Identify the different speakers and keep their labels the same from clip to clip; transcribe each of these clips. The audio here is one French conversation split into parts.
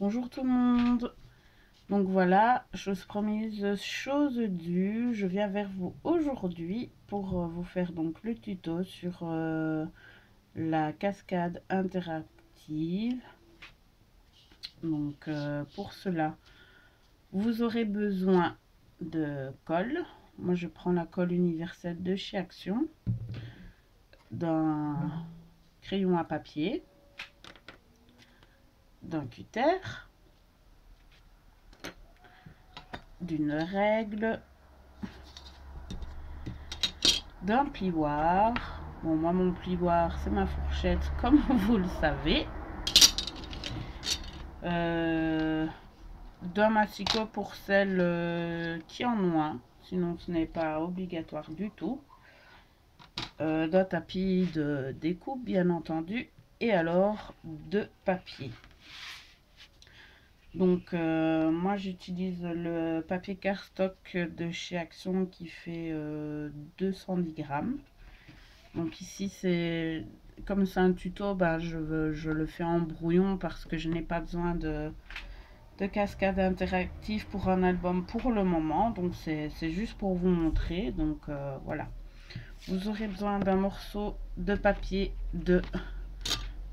Speaker 1: Bonjour tout le monde. Donc voilà, chose promise, chose due. Je viens vers vous aujourd'hui pour vous faire donc le tuto sur la cascade interactive. Donc pour cela, vous aurez besoin de colle. Moi je prends la colle universelle de chez Action, d'un crayon à papier, d'un cutter, d'une règle, d'un plioir. Bon, moi mon plioir c'est ma fourchette comme vous le savez. D'un massicot pour celles qui en ont un, sinon ce n'est pas obligatoire du tout. D'un tapis de découpe bien entendu, et alors de papier. Donc moi j'utilise le papier cardstock de chez Action qui fait 210 grammes. Donc ici c'est comme c'est un tuto, bah, je le fais en brouillon parce que je n'ai pas besoin de cascade interactive pour un album pour le moment. Donc c'est juste pour vous montrer. Donc voilà. Vous aurez besoin d'un morceau de papier de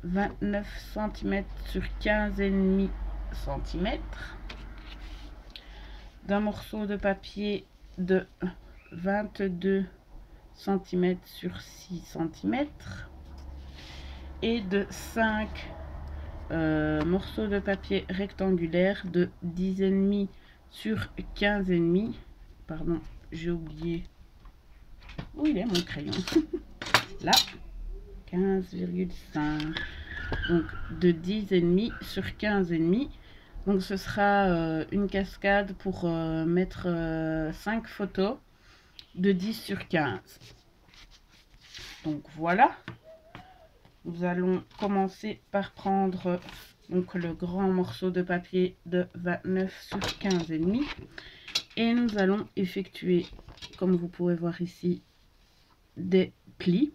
Speaker 1: 29 cm sur 15,5 cm. D'un morceau de papier de 22 cm sur 6 cm. Et de 5 morceaux de papier rectangulaire de 10,5 sur 15,5. Pardon, j'ai oublié. Où il est mon crayon? Là, 15,5. Donc de 10,5 sur 15,5. Donc ce sera une cascade pour mettre 5 photos de 10 sur 15. Donc voilà. Nous allons commencer par prendre donc le grand morceau de papier de 29 sur 15,5 et nous allons effectuer, comme vous pouvez voir ici, des plis.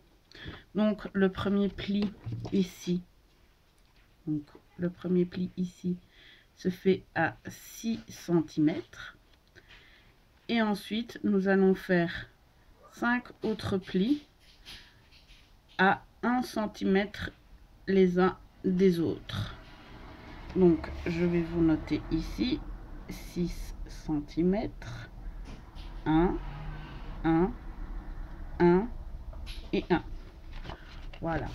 Speaker 1: Donc le premier pli ici, se fait à 6 cm et ensuite nous allons faire 5 autres plis à 1 cm les uns des autres. Donc je vais vous noter ici 6 cm, 1, 1, 1 et 1. Voilà.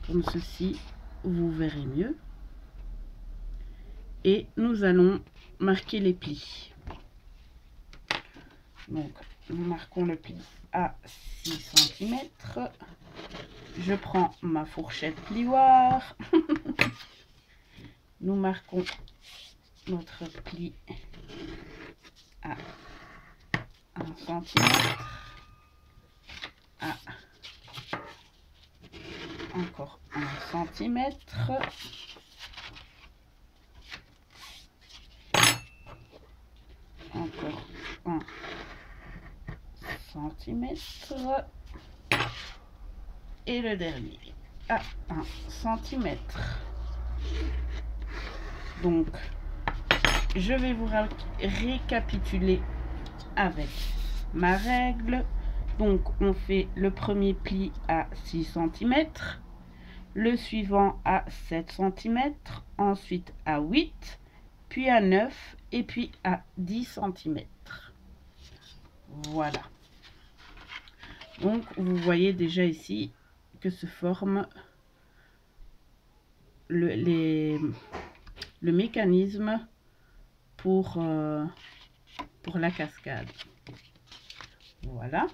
Speaker 1: Comme ceci, vous verrez mieux. Et nous allons marquer les plis. Donc nous marquons le pli à 6 cm. Je prends ma fourchette plioir. Nous marquons notre pli à 1 cm, à encore 1 cm, encore 1 cm et le dernier à 1 cm. Donc je vais vous récapituler avec ma règle. Donc on fait le premier pli à 6 cm, le suivant à 7 cm, ensuite à 8, puis à 9 et puis à 10 cm. Voilà. Donc vous voyez déjà ici que se forme le mécanisme pour la cascade. Voilà.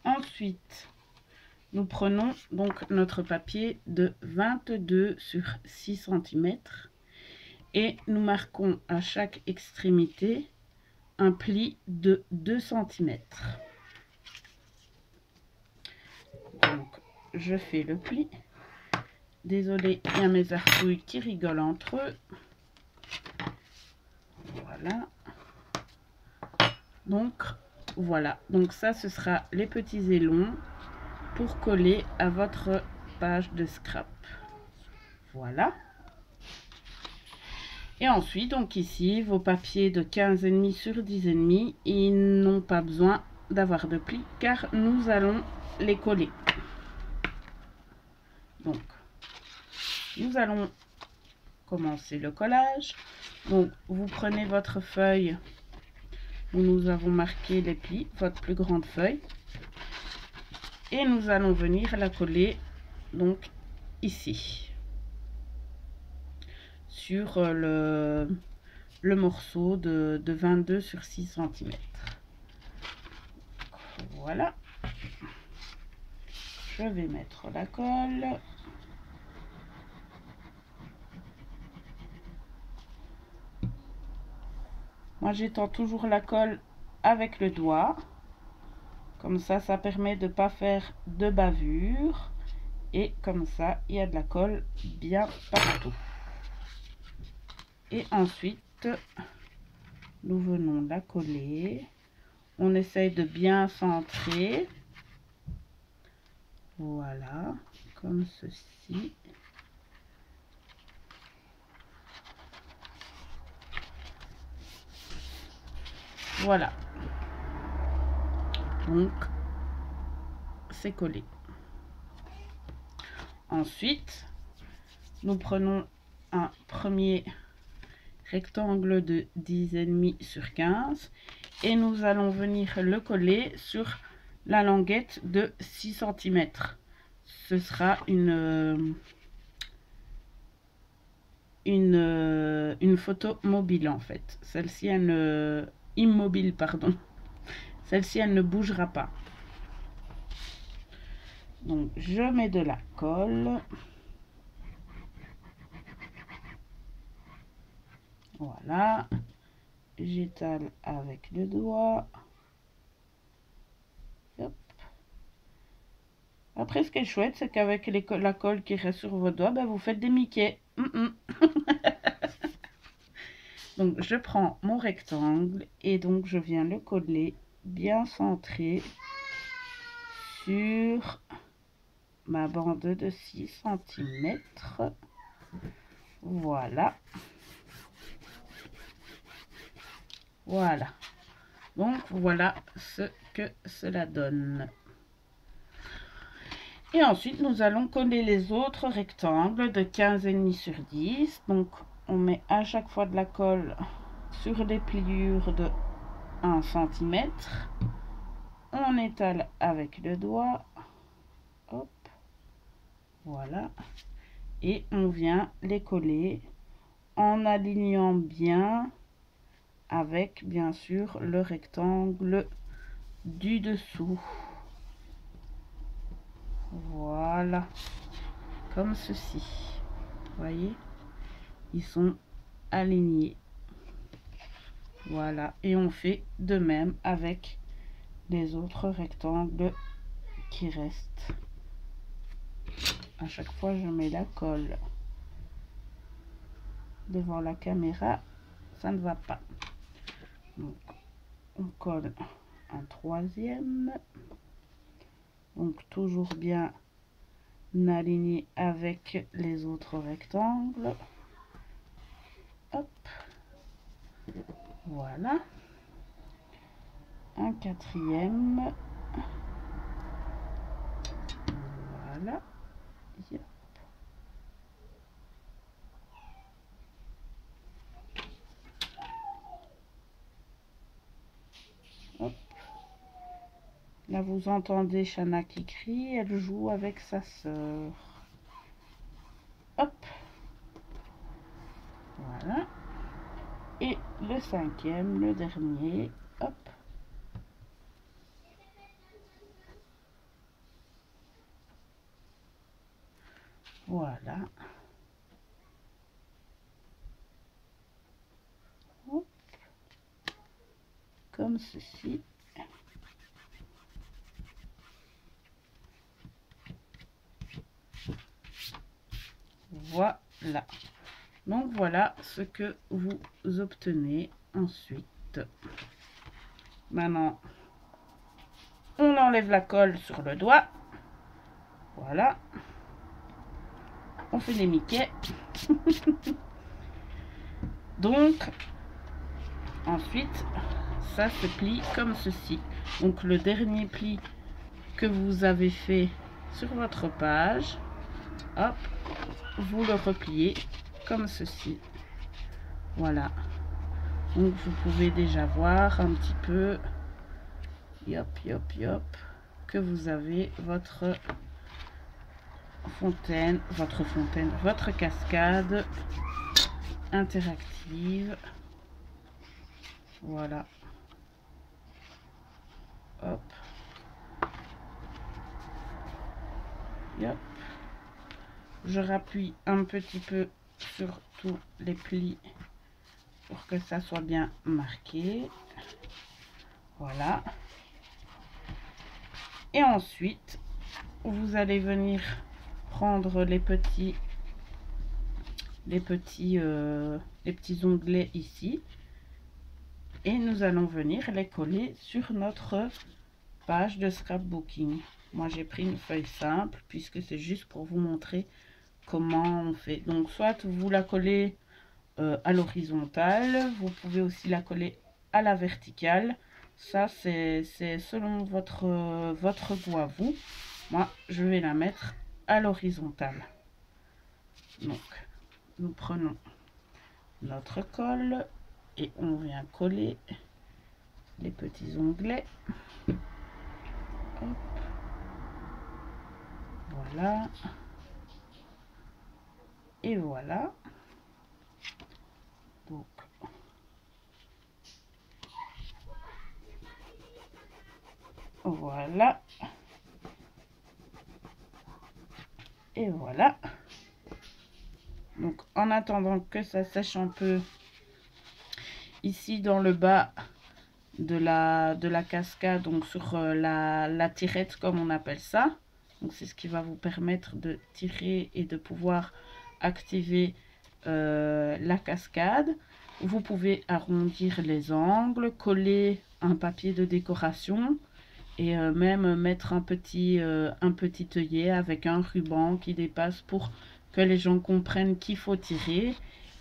Speaker 1: Ensuite, nous prenons donc notre papier de 22 sur 6 cm et nous marquons à chaque extrémité un pli de 2 cm. Donc, je fais le pli. Désolée, il y a mes arcouilles qui rigolent entre eux. Voilà. Donc, voilà. Donc ça, ce sera les petits élons pour coller à votre page de scrap. Voilà. Et ensuite, donc ici, vos papiers de 15,5 sur 10,5, ils n'ont pas besoin d'avoir de plis car nous allons les coller. Donc, nous allons commencer le collage. Donc, vous prenez votre feuille où nous avons marqué les plis, votre plus grande feuille. Et nous allons venir la coller, donc, ici. Sur le morceau de 22 sur 6 cm. Voilà. Je vais mettre la colle. Moi, j'étends toujours la colle avec le doigt. Comme ça permet de ne pas faire de bavure. Et comme ça, il y a de la colle bien partout. Et ensuite, nous venons la coller. On essaye de bien centrer. Voilà, comme ceci. Voilà. Donc, c'est collé. Ensuite, nous prenons un premier rectangle de 10,5 sur 15 et nous allons venir le coller sur la languette de 6 cm. Ce sera une photo mobile en fait. Celle-ci, immobile, pardon. Celle-ci, elle ne bougera pas. Donc, je mets de la colle. Voilà. J'étale avec le doigt. Hop. Après, ce qui est chouette, c'est qu'avec la colle qui reste sur vos doigts, ben, vous faites des Mickey. Donc, je prends mon rectangle et donc je viens le coller bien centré sur ma bande de 6 cm. Voilà. Voilà. Donc, voilà ce que cela donne. Et ensuite, nous allons coller les autres rectangles de 15,5 sur 10. Donc, on met à chaque fois de la colle sur les pliures de 1 cm. On étale avec le doigt. Hop. Voilà. Et on vient les coller en alignant bien avec, bien sûr, le rectangle du dessous. Voilà. Comme ceci. Vous voyez? Ils sont alignés. Voilà. Et on fait de même avec les autres rectangles qui restent. À chaque fois, je mets la colle devant la caméra. Ça ne va pas. Donc, on colle un troisième. Donc, toujours bien aligné avec les autres rectangles. Hop. Voilà. Un quatrième. Voilà. Yep. Hop. Là, vous entendez Shana qui crie. Elle joue avec sa sœur. Hop. Voilà. Et le cinquième, le dernier. Hop. Voilà. Hop. Comme ceci. Voilà. Donc voilà ce que vous obtenez ensuite. Maintenant, on enlève la colle sur le doigt. Voilà. On fait les Mickey. Donc ensuite ça se plie comme ceci. Donc le dernier pli que vous avez fait sur votre page, hop, vous le repliez comme ceci. Voilà, donc vous pouvez déjà voir un petit peu, yop yop yop, que vous avez votre fontaine, votre cascade interactive. Voilà, hop, yop. Je rappuie un petit peu sur tous les plis pour que ça soit bien marqué. Voilà. Et ensuite, vous allez venir prendre les petits onglets ici. Et nous allons venir les coller sur notre page de scrapbooking. Moi, j'ai pris une feuille simple puisque c'est juste pour vous montrer comment on fait. Donc, soit vous la collez à l'horizontale, vous pouvez aussi la coller à la verticale. Ça, c'est selon votre goût à vous. Moi, je vais la mettre à l'horizontale. Donc, nous prenons notre colle et on vient coller les petits onglets. Hop. Voilà. Et voilà. Donc, voilà. Et voilà. Donc, en attendant que ça sèche un peu, ici dans le bas de la cascade, donc sur la tirette comme on appelle ça. Donc, c'est ce qui va vous permettre de tirer et de pouvoir activer la cascade. Vous pouvez arrondir les angles, coller un papier de décoration et même mettre un petit œillet avec un ruban qui dépasse pour que les gens comprennent qu'il faut tirer.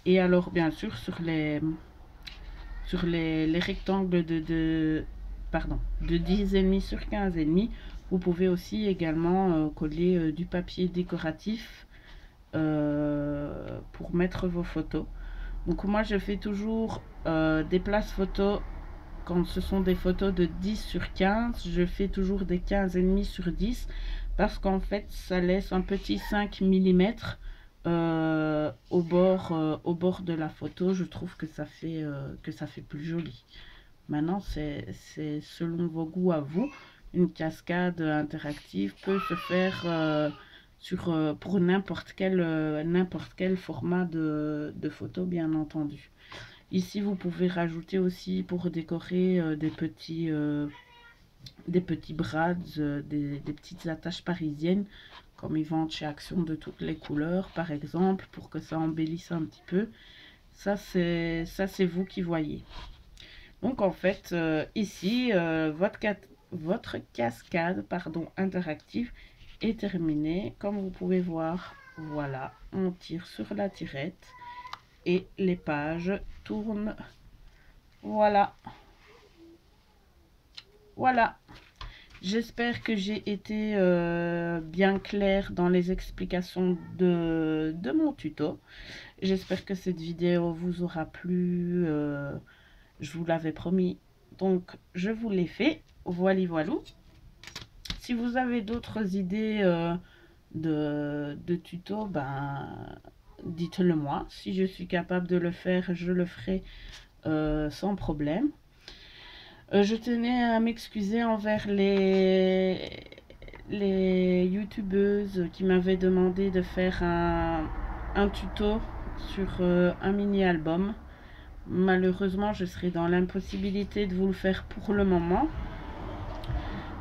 Speaker 1: Et alors bien sûr sur les rectangles de 10,5 sur 15,5, vous pouvez aussi également coller du papier décoratif pour mettre vos photos. Donc moi je fais toujours des places photos. Quand ce sont des photos de 10 sur 15, je fais toujours des 15,5 sur 10 parce qu'en fait ça laisse un petit 5 mm au bord de la photo. Je trouve que ça fait plus joli. Maintenant c'est selon vos goûts à vous. Une cascade interactive peut se faire pour n'importe quel format de photo, bien entendu. Ici, vous pouvez rajouter aussi pour décorer des petits brads, des petites attaches parisiennes, comme ils vendent chez Action de toutes les couleurs, par exemple, pour que ça embellisse un petit peu. Ça, c'est vous qui voyez. Donc, en fait, ici, votre cascade interactive est terminée. Comme vous pouvez voir, voilà, on tire sur la tirette et les pages tournent. Voilà. Voilà. J'espère que j'ai été bien claire dans les explications de mon tuto. J'espère que cette vidéo vous aura plu. Je vous l'avais promis. Donc, je vous l'ai fait. Voilà, voilà. Si vous avez d'autres idées de tuto, ben dites-le moi. Si je suis capable de le faire, je le ferai sans problème. Je tenais à m'excuser envers les youtubeuses qui m'avaient demandé de faire un tuto sur un mini-album. Malheureusement, je serai dans l'impossibilité de vous le faire pour le moment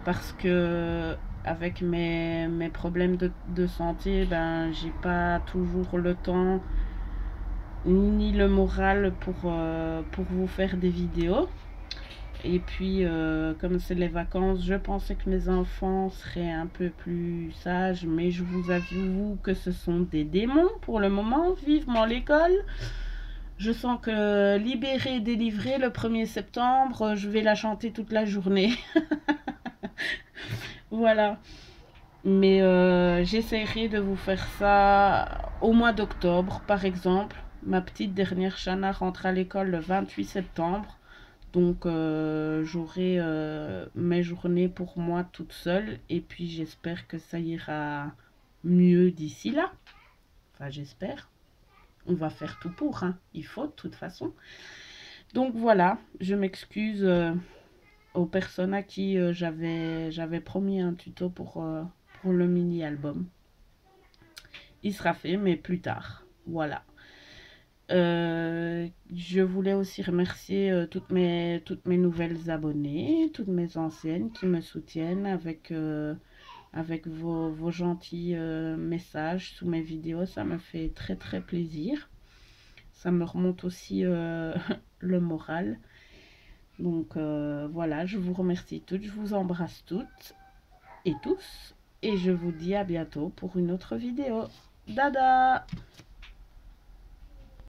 Speaker 1: parce que avec mes problèmes de santé, ben j'ai pas toujours le temps ni le moral pour vous faire des vidéos. Et puis comme c'est les vacances, je pensais que mes enfants seraient un peu plus sages, mais je vous avoue que ce sont des démons pour le moment. Vivement l'école. Je sens que libérer, délivrer le 1er septembre, je vais la chanter toute la journée. Voilà. Mais j'essaierai de vous faire ça au mois d'octobre, par exemple. Ma petite dernière Chana rentre à l'école le 28 septembre. Donc j'aurai mes journées pour moi toute seule. Et puis j'espère que ça ira mieux d'ici là. Enfin, j'espère. On va faire tout pour, hein. Il faut de toute façon. Donc voilà, je m'excuse aux personnes à qui j'avais promis un tuto pour le mini-album. Il sera fait, mais plus tard. Voilà. Je voulais aussi remercier toutes mes nouvelles abonnées, toutes mes anciennes qui me soutiennent avec vos gentils messages sous mes vidéos. Ça me fait très très plaisir. Ça me remonte aussi le moral. Donc voilà, je vous remercie toutes, je vous embrasse toutes et tous. Et je vous dis à bientôt pour une autre vidéo. Dada!